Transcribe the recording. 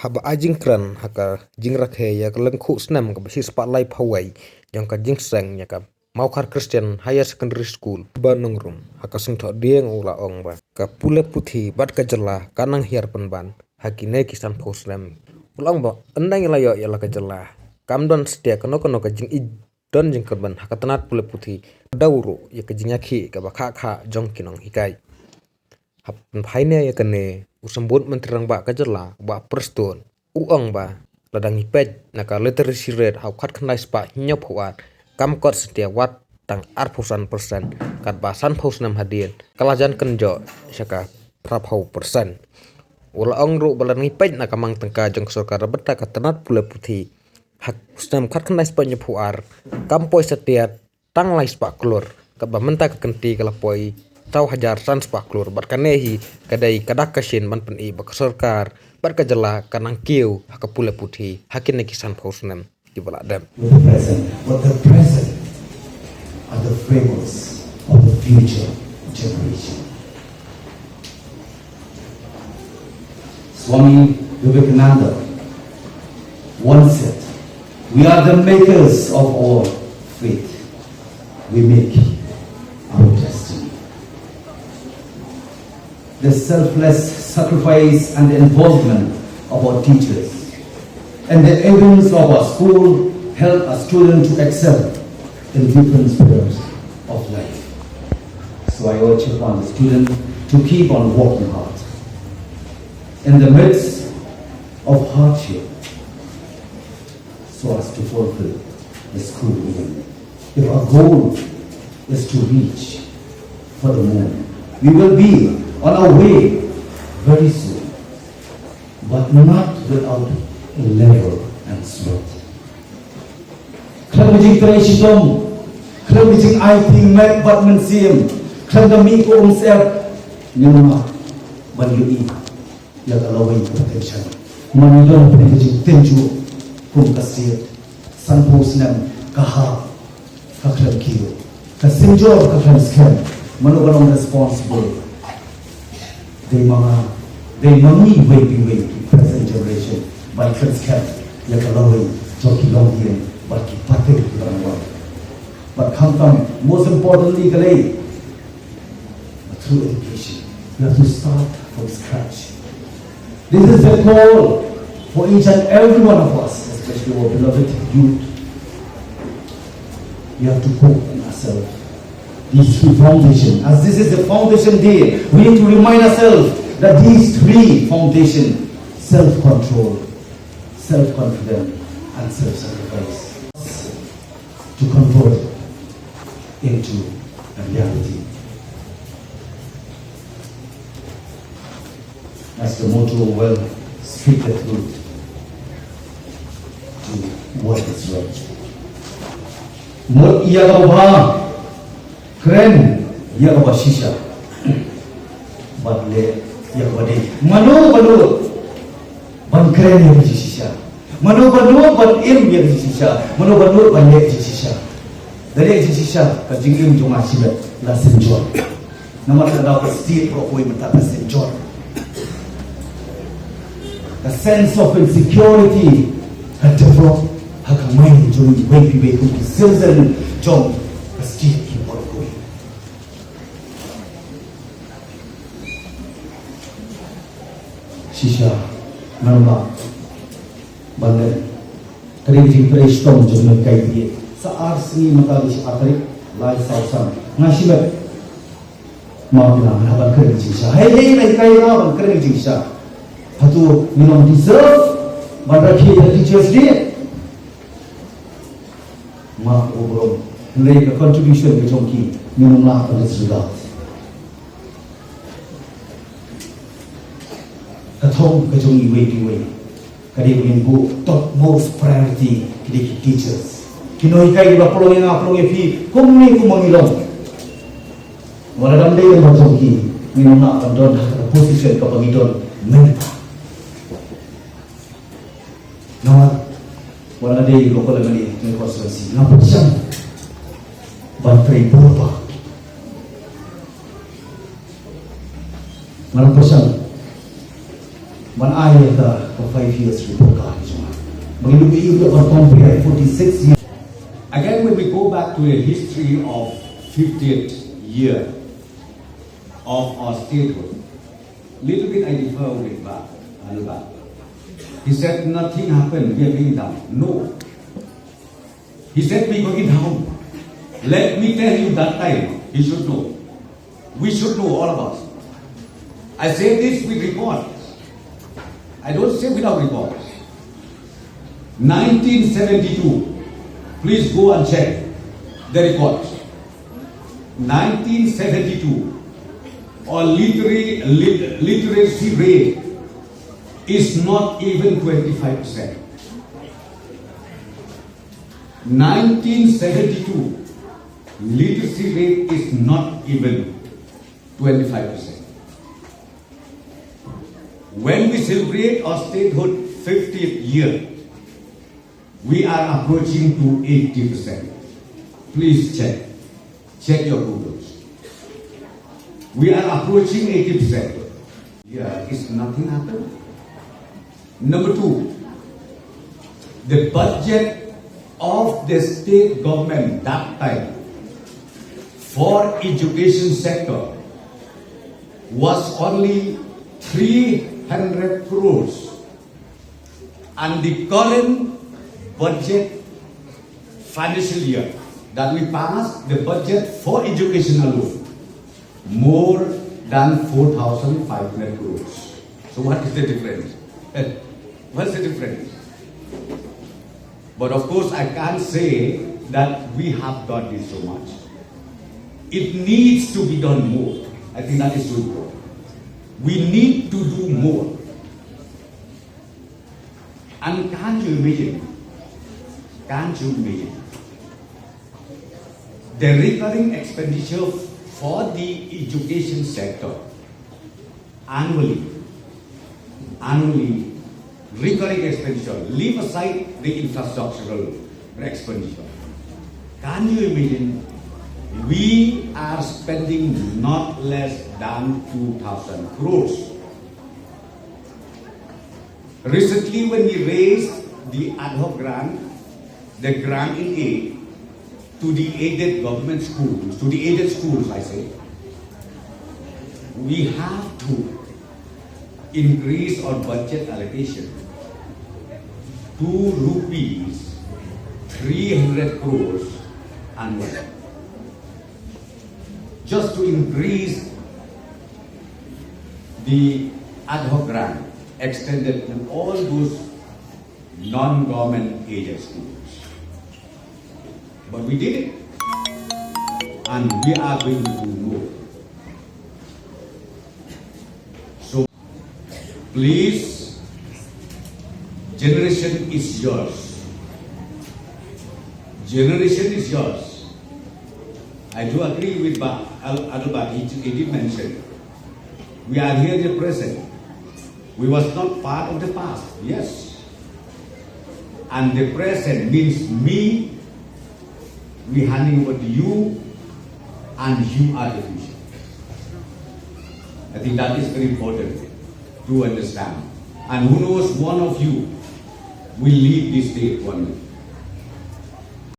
haba ajing kran haka jingrakhe ya lengkhu snam ka bisi spotlight phawai jong ka jingseng ya ka Maukar Christian Higher Secondary School Banungrum haka singtho dieng ula ong ba ka pule puthi bat ka jylla kanang hiar penban hakine kisan phoslam ulang ba endang layo ya la ka jylla kamdon setia kono ka jing i don jing kerban haka tanat pule puthi dauru ya ka jingakhi ka ba kha jong kinong hikai hap phaine ya kane usambut menterang ba ka jylla ba Prestone uang ba ladang ipet naka literacy rate hau khat khnai spa nyop huat kam kot setia wat tang 8% kat basan phos nam hadien kalajan kenjo syaka prapau persen ula ongru balan ipet naka mang tengka jong sorkar beta ka tanat pule puthi hak usnam khat khnai spa nyop huar kam poi setia tang lai spa klur ka ba menta ka kenti kala poi tau hajar san spa klur bar kanehi kadai kadak kasin man pen i bak sorkar bar ka jylla kanang kiew haka pule puthi hakin kisan phosnam di bala dem but the present are the frameworks of the future generation. Swami Vivekananda once said, "We are the makers of our faith. We make our destiny." The selfless sacrifice and involvement of our teachers and the events of our school help a student to excel in different spheres of life. So I urge upon the student to keep on working hard. In the midst of hardship, so as to fulfill the school aim. If our goal is to reach for the moon, we will be on our way very soon, but not without labor and sweat. Klang bijing tradisi dom, klang bijing IT mek bat mensim, klang demi ko umsep, nyuma ban yui ya kalawai protection. Manilong bijing tenju kum kasir, sanpos nam kaha kaklan kiew, kasinjor kaklan skem, manuganong responsible. They money way present generation by transcap ya kalawai joki longien but ki patir kiranwai. But come most importantly kalay through education you have to start from scratch. This is the call for each and every one of us, especially our beloved youth. You have to cook in ourselves these three foundations. As this is the foundation day, we need to remind ourselves that these three foundations, self-control, self-confidence, and self-sacrifice, to convert into a reality. As the motto well, speak the truth to what is right. Mut iya ba keren iya ba shisha badle iya ba de manu ban keren ya shisha manu ban im ya shisha manu ban le shisha dari shisha ka jingim jong asibat la senjor nama kada pasti ko koi mata senjor. The sense of insecurity had developed hakamai jong way ku silzel jong pasti ki por koi. Shisha nama bande kari di Prestone jom kai dia saar sini mata di akari lai sausan ngasibat mau bilang haban kari shisha hey kai ban kari shisha hatu minum deserve bandaki the teachers day ma obrom nilai ke contribution ke jongki minum lah pada result katong ke jongi way kadi minggu top most priority kidi teachers kinoi kai ba polong fi kumni kumangilong wala dam dei ba jongki minum lah don position ke pangidon menpa nawat wala dei ko ko lagi ni konstitusi na pecah bantrai berapa malam pecah man ayat 5 years report card is one. Maglubi yung compare 46 years. Again, when we go back to the history of 50th year of our statehood, little bit I differ with Adelbert. He said nothing happened, we are going down. No. He said we are going down. Let me tell you that time, he should know. We should know, all of us. I say this with record. I don't say without record. 1972, please go and check the record. 1972, our literacy rate is not even 25%. 1972, literacy rate is not even 25%. When we celebrate our statehood 50th year, we are approaching to 80%. Please check. Check your Googles. We are approaching 80%. Here is nothing happened. Number two, the budget of the state government that time for education sector was only 300 crores, and the current budget financial year that we passed, the budget for education alone, more than 4,500 crores. So what is the difference? What's the difference? But of course I can't say that we have done this so much. It needs to be done more. I think that is so important. We need to do more. And can't you imagine? Can't you imagine? The recurring expenditure for the education sector annually, recurring expenditure, leave aside the infrastructural expenditure. Can you imagine? We are spending not less than 2,000 crores. Recently, when we raised the ad hoc grant, the grant in aid to the aided government schools, to the aided schools, I say, we have to increase our budget allocation to rupees 300 crores annually. Just to increase the ad hoc grant extended to all those non-government aided schools. But we did it, and we are going to do more. So please, generation is yours. Generation is yours. I do agree with Adelbert. He did mention we are here in the present. We was not part of the past, yes. And the present means me, we handing over to you, and you are the future. I think that is very important to understand. And who knows, one of you will lead this state one day.